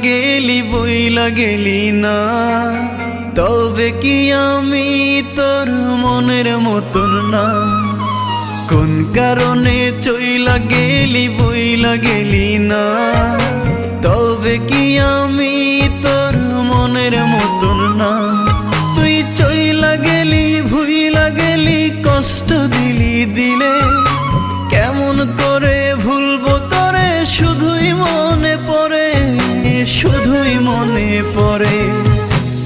গেলি বইলা গেলি না, তবে কি আমি তোর মনের মতন না? কোন কারণে চইলা গেলি বইলা গেলি না, তবে কি আমি তোর মনের মতন না? তুই চইলা গেলি ভুইলা গেলি, কষ্ট দিলি দিলে, কেমন করে ভুলবো তোরে? শুধুই মনে পড়ে, শুধুই মনে পড়ে।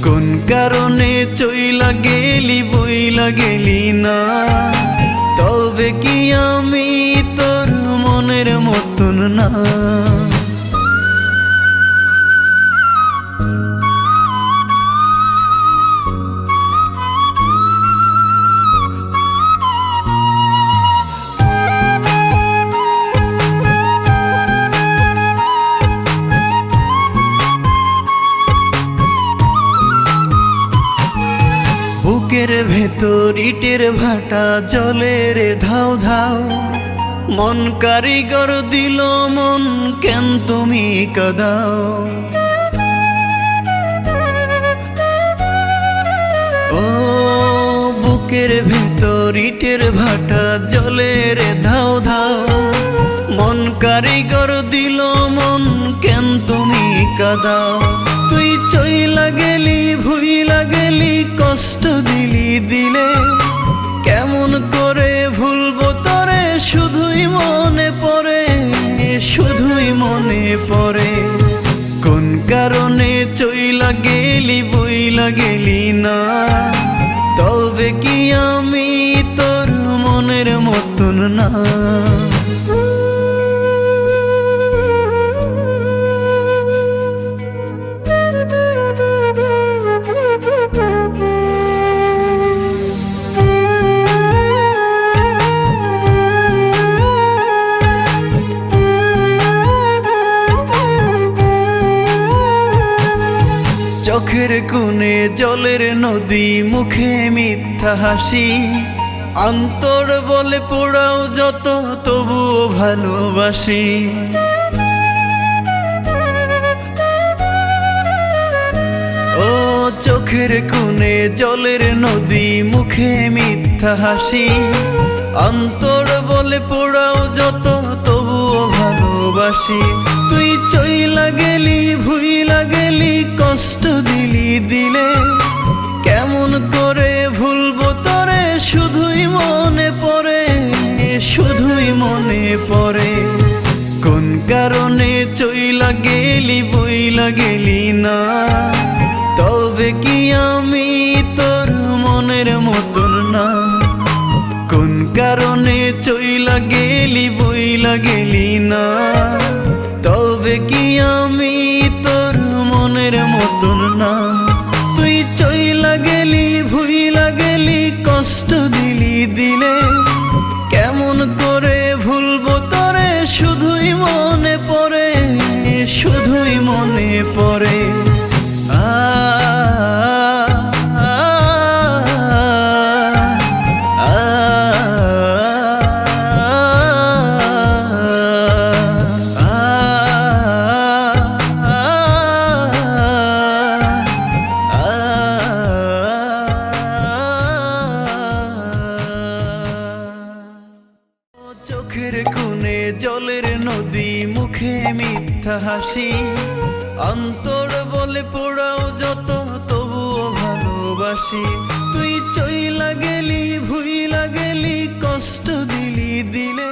কোন কারণে চইলা গেলি বইলা গেলি না, তবে কি আমি তোর মনের মতন না? বুকের ভেতর ইটের ভাটা জলে রে ধাও ধাও, মন কারিগর দিল মন, কেন তুমি কাঁদাও? ও বুকের ভেতর ইটের ভাটা জলে রে ধাও ধাও, মন কারিগর দিল মন, কেন তুমি কাঁদাও? তুই চইলা গেলি ভুইলা গেলি, কষ্ট দিলি দিলে, কেমন করে ভুলবো তোরে? শুধুই মনে পড়ে, শুধুই মনে পড়ে। কোন কারণে চইলা গেলি বইলা গেলি না, তবে কি আমি তোর মনের মতন না? চোখের কোণে জলের নদী, মুখে মিথ্যা হাসি, অন্তর বলে পোড়াও যত, তবুও ভালোবাসি। ও চোখের কোণে জলের নদী, মুখে মিথ্যা হাসি, অন্তর বলে পোড়াও যত, তবুও ভালোবাসি। তুই চইলা গেলি ভুইলা গেলি, কষ্ট দিলি দিলে, কেমন করে ভুলবো তোরে? শুধুই মনে পড়ে, শুধুই মনে পড়ে। কোন কারণে চইলা গেলি বইলা গেলি না, তবে কি আমি তোর মনের মতন না? কোন কারণে চইলা গেলি বইলা গেলি না, তবে কি আমি তোর মনের মতন না? তুই চইলা গেলি ভুইলা গেলি, কষ্ট দিলি দিলে, কেমন করে ভুলবো তোরে? শুধুই মনে পড়ে, শুধুই মনে পড়ে। চোখের কোণে জলের নদী, মুখে মিথ্যা হাসি, অন্তর বলে পোড়াও যত, তবুও ভালোবাসি। তুই চইলা গেলি ভুইলা গেলি, কষ্ট দিলি দিলে।